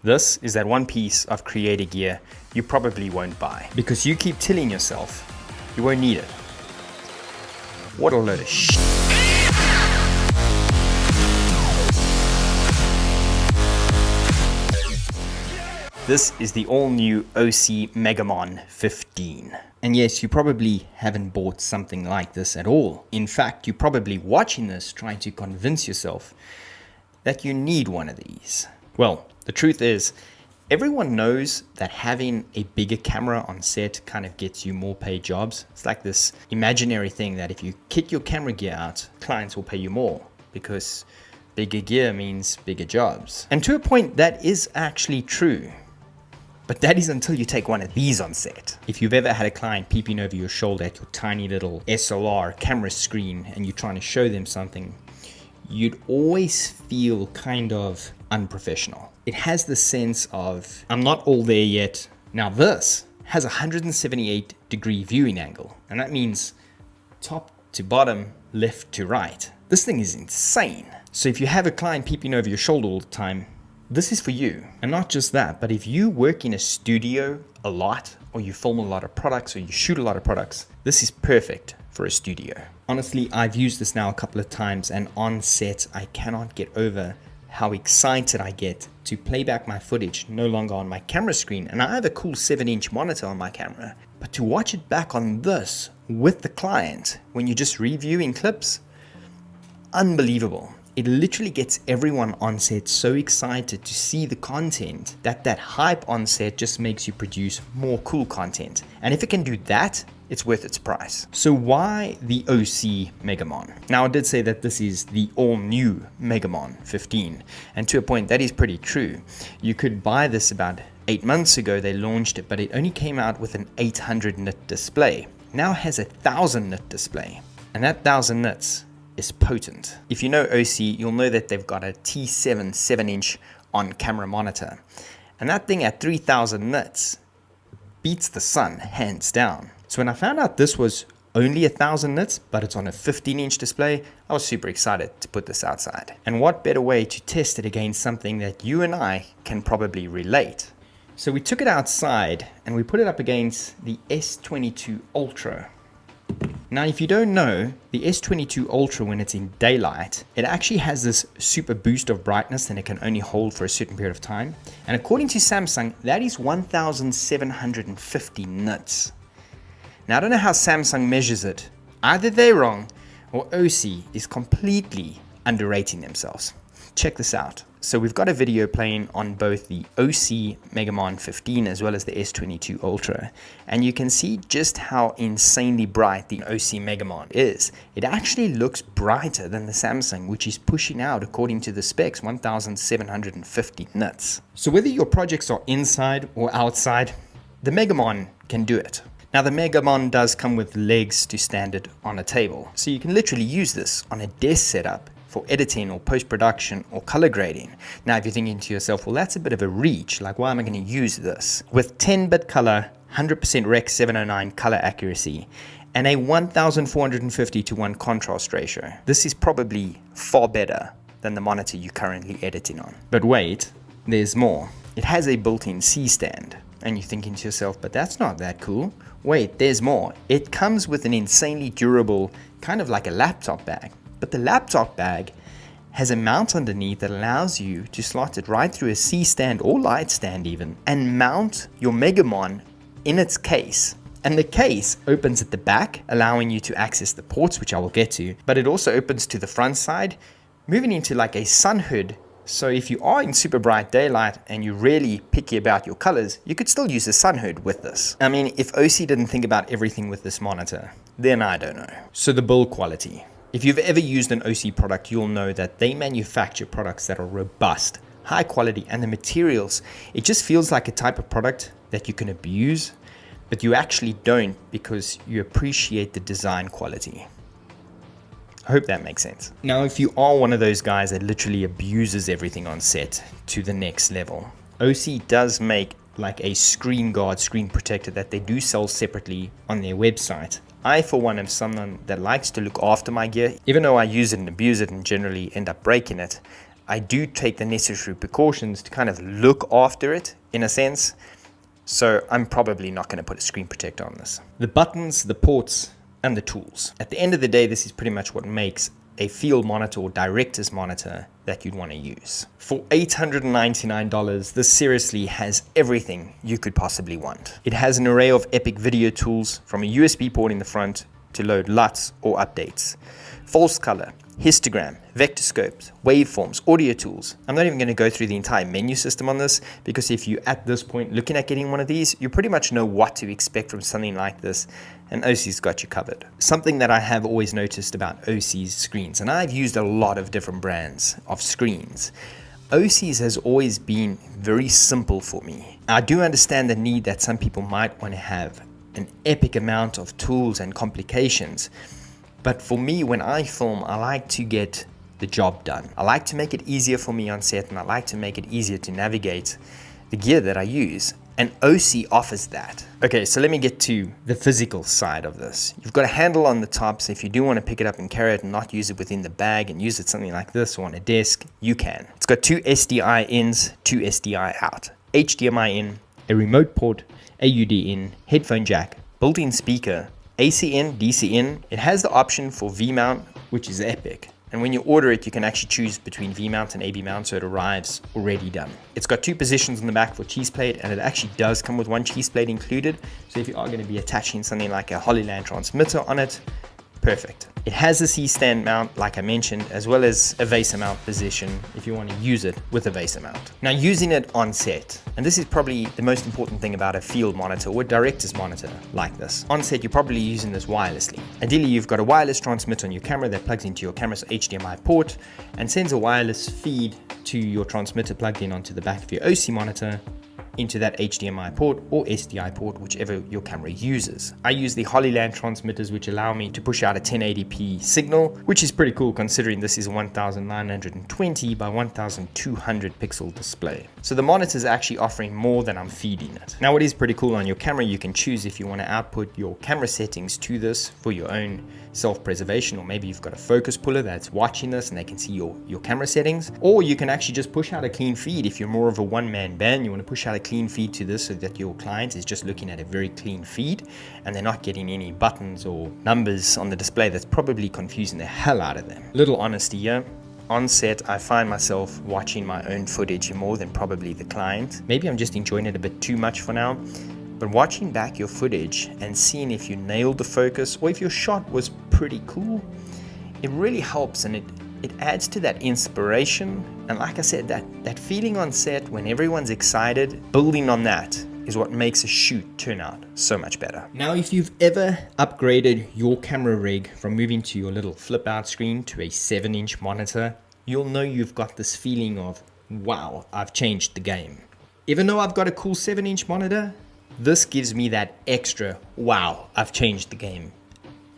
This is that one piece of creator gear you probably won't buy because you keep telling yourself you won't need it. What a load of shit. This is the all-new OC Megamon 15. And yes, you probably haven't bought something like this at all. In fact, you're probably watching this trying to convince yourself that you need one of these. Well, the truth is, everyone knows that having a bigger camera on set kind of gets you more paid jobs. It's like this imaginary thing that if you kit your camera gear out, clients will pay you more because bigger gear means bigger jobs. And to a point, that is actually true. But that is until you take one of these on set. If you've ever had a client peeping over your shoulder at your tiny little SLR camera screen and you're trying to show them something, you'd always feel kind of unprofessional. It has the sense of, I'm not all there yet. Now this has a 178-degree viewing angle, and that means top to bottom, left to right. This thing is insane. So if you have a client peeping over your shoulder all the time, this is for you. And not just that, but if you work in a studio a lot, or you film a lot of products, or you shoot a lot of products, this is perfect for a studio. Honestly, I've used this now a couple of times, and on set, I cannot get over how excited I get to play back my footage no longer on my camera screen. And I have a cool 7-inch monitor on my camera, but to watch it back on this with the client, when you're just reviewing clips, unbelievable. It literally gets everyone on set so excited to see the content that hype on set just makes you produce more cool content. And if it can do that, it's worth its price. So why the OC Megamon? Now I did say that this is the all new Megamon 15. And to a point that is pretty true. You could buy this about 8 months ago, they launched it, but it only came out with an 800 nit display. Now it has a 1000 nit display. And that 1000 nits is potent. If you know OC, you'll know that they've got a T7 7-inch on-camera monitor. And that thing at 3000 nits beats the sun, hands down. So when I found out this was only 1000 nits, but it's on a 15-inch display, I was super excited to put this outside. And what better way to test it against something that you and I can probably relate. So we took it outside and we put it up against the S22 Ultra. Now, if you don't know, the S22 Ultra, when it's in daylight, it actually has this super boost of brightness and it can only hold for a certain period of time. And according to Samsung, that is 1750 nits. Now, I don't know how Samsung measures it. Either they're wrong or OC is completely underrating themselves. Check this out. So we've got a video playing on both the OC Megamon 15 as well as the S22 Ultra. And you can see just how insanely bright the OC Megamon is. It actually looks brighter than the Samsung, which is pushing out, according to the specs, 1750 nits. So whether your projects are inside or outside, the Megamon can do it. Now the Megamon does come with legs to stand it on a table. So you can literally use this on a desk setup for editing or post-production or color grading. Now, if you're thinking to yourself, well, that's a bit of a reach. Like, why am I going to use this? With 10-bit color, 100% Rec 709 color accuracy, and a 1450:1 contrast ratio, this is probably far better than the monitor you're currently editing on. But wait, there's more. It has a built-in C-stand. And you're thinking to yourself, but that's not that cool. Wait, there's more. It comes with an insanely durable, kind of like a laptop bag. But the laptop bag has a mount underneath that allows you to slot it right through a C-stand or light stand even, and mount your Megamon in its case. And the case opens at the back, allowing you to access the ports, which I will get to, but it also opens to the front side, moving into like a sun hood. So if you are in super bright daylight and you're really picky about your colors, you could still use a sun hood with this. I mean, if OC didn't think about everything with this monitor, then I don't know. So the build quality. If you've ever used an OC product, you'll know that they manufacture products that are robust, high quality, and the materials, it just feels like a type of product that you can abuse, but you actually don't because you appreciate the design quality. I hope that makes sense. Now, if you are one of those guys that literally abuses everything on set to the next level, OC does make like a screen guard, screen protector that they do sell separately on their website. I, for one, am someone that likes to look after my gear. Even though I use it and abuse it and generally end up breaking it, I do take the necessary precautions to kind of look after it in a sense. So I'm probably not going to put a screen protector on this. The buttons, the ports, and the tools. At the end of the day, this is pretty much what makes a field monitor or director's monitor that you'd want to use. For $899, this seriously has everything you could possibly want. It has an array of epic video tools, from a USB port in the front to load LUTs or updates, false color, histogram, vector scopes, waveforms, audio tools. I'm not even going to go through the entire menu system on this, because if you're at this point looking at getting one of these, you pretty much know what to expect from something like this, and OC's got you covered. Something that I have always noticed about OC's screens, and I've used a lot of different brands of screens, OC's has always been very simple for me. I do understand the need that some people might want to have an epic amount of tools and complications, but for me, when I film, I like to get the job done. I like to make it easier for me on set, and I like to make it easier to navigate the gear that I use. And OC offers that. Okay, so let me get to the physical side of this. You've got a handle on the top, so if you do want to pick it up and carry it and not use it within the bag and use it something like this or on a desk, you can. It's got 2 SDI ins, 2 SDI out, HDMI in, a remote port, AUD in, headphone jack, built-in speaker, AC in, DC in. It has the option for V-mount, which is epic. And when you order it, you can actually choose between V-mount and AB mount, so it arrives already done. It's got 2 positions on the back for cheese plate, and it actually does come with 1 cheese plate included. So if you are going to be attaching something like a Hollyland transmitter on it, perfect. It has a C-stand mount, like I mentioned, as well as a VESA mount position if you want to use it with a VESA mount. Now, using it on set, and this is probably the most important thing about a field monitor or a director's monitor like this. On set, you're probably using this wirelessly. Ideally, you've got a wireless transmitter on your camera that plugs into your camera's HDMI port and sends a wireless feed to your transmitter plugged in onto the back of your OC monitor into that HDMI port or SDI port, whichever your camera uses. I use the Hollyland transmitters, which allow me to push out a 1080p signal, which is pretty cool considering this is a 1920 by 1200 pixel display. So the monitor is actually offering more than I'm feeding it. Now, what is pretty cool on your camera, you can choose if you want to output your camera settings to this for your own self-preservation, or maybe you've got a focus puller that's watching this and they can see your camera settings, or you can actually just push out a clean feed. If you're more of a one-man band, you want to push out a clean feed to this so that your client is just looking at a very clean feed and they're not getting any buttons or numbers on the display that's probably confusing the hell out of them. Little honesty here. On set, I find myself watching my own footage more than probably the client. Maybe I'm just enjoying it a bit too much for now. But watching back your footage and seeing if you nailed the focus or if your shot was pretty cool, it really helps, and it adds to that inspiration. And like I said, that feeling on set when everyone's excited, building on that is what makes a shoot turn out so much better. Now, if you've ever upgraded your camera rig from moving to your little flip out screen to a 7-inch monitor, you'll know you've got this feeling of, wow, I've changed the game. Even though I've got a cool 7-inch monitor, this gives me that extra, wow, I've changed the game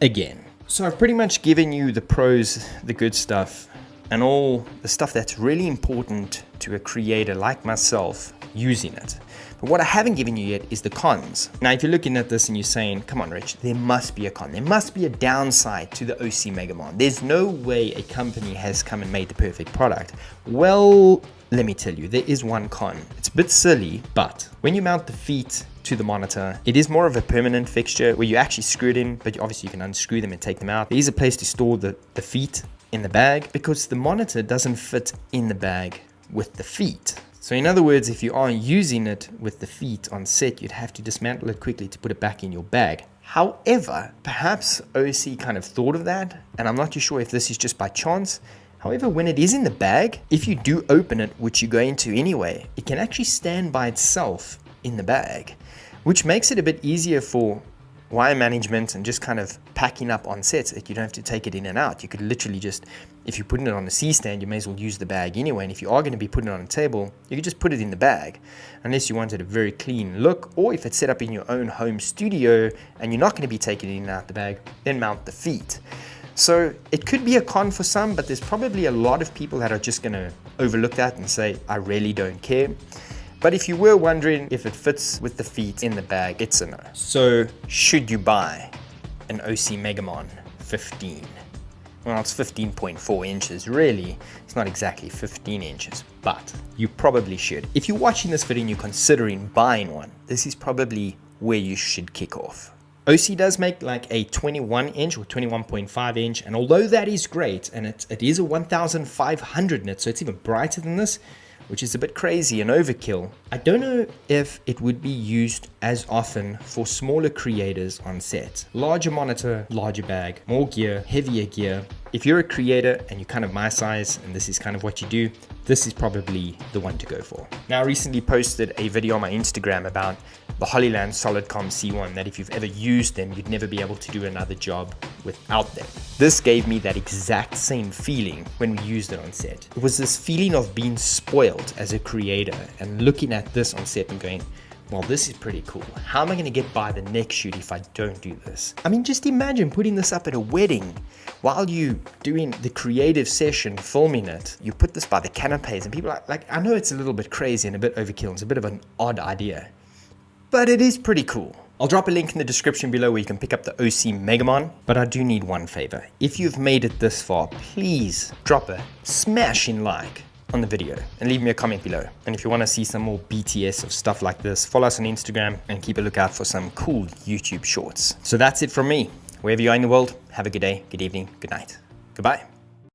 again. So I've pretty much given you the pros, the good stuff, and all the stuff that's really important to a creator like myself using it. But what I haven't given you yet is the cons. Now, if you're looking at this and you're saying, come on, Rich, there must be a con. There must be a downside to the OC Megamon. There's no way a company has come and made the perfect product. Well, let me tell you, there is one con. It's a bit silly, but when you mount the feet to the monitor, it is more of a permanent fixture where you actually screw it in, but obviously you can unscrew them and take them out. There is a place to store the feet in the bag because the monitor doesn't fit in the bag with the feet. So in other words, if you are using it with the feet on set, you'd have to dismantle it quickly to put it back in your bag. However, perhaps OC kind of thought of that, and I'm not too sure if this is just by chance. However, when it is in the bag, if you do open it, which you go into anyway, it can actually stand by itself in the bag, which makes it a bit easier for wire management and just kind of packing up on sets. That you don't have to take it in and out. You could literally just, if you're putting it on a C-stand, you may as well use the bag anyway. And if you are going to be putting it on a table, you could just put it in the bag, unless you wanted a very clean look, or if it's set up in your own home studio and you're not going to be taking it in and out the bag, then mount the feet. So it could be a con for some, but there's probably a lot of people that are just going to overlook that and say, I really don't care. But if you were wondering if it fits with the feet in the bag, it's a no. So should you buy an OC Megamon 15? Well, it's 15.4 inches. Really, it's not exactly 15 inches, but you probably should. If you're watching this video and you're considering buying one, this is probably where you should kick off. OC does make like a 21 inch or 21.5 inch, and although that is great, and it is a 1500 nit, so it's even brighter than this, which is a bit crazy and overkill. I don't know if it would be used as often for smaller creators on set. Larger monitor, larger bag, more gear, heavier gear. If you're a creator and you're kind of my size and this is kind of what you do, this is probably the one to go for. Now, I recently posted a video on my Instagram about the Hollyland Solidcom C1, that if you've ever used them, you'd never be able to do another job without them. This gave me that exact same feeling when we used it on set. It was this feeling of being spoiled as a creator and looking at this on set and going, well, this is pretty cool. How am I gonna get by the next shoot if I don't do this? I mean, just imagine putting this up at a wedding while you doing the creative session, filming it. You put this by the canapes and people are like, I know it's a little bit crazy and a bit overkill. It's a bit of an odd idea, but it is pretty cool. I'll drop a link in the description below where you can pick up the OC Megamon, but I do need one favor. If you've made it this far, please drop a smashing like on the video and leave me a comment below. And if you want to see some more BTS of stuff like this, follow us on Instagram and keep a lookout for some cool YouTube shorts. So that's it from me. Wherever you are in the world, have a good day, good evening, good night. Goodbye.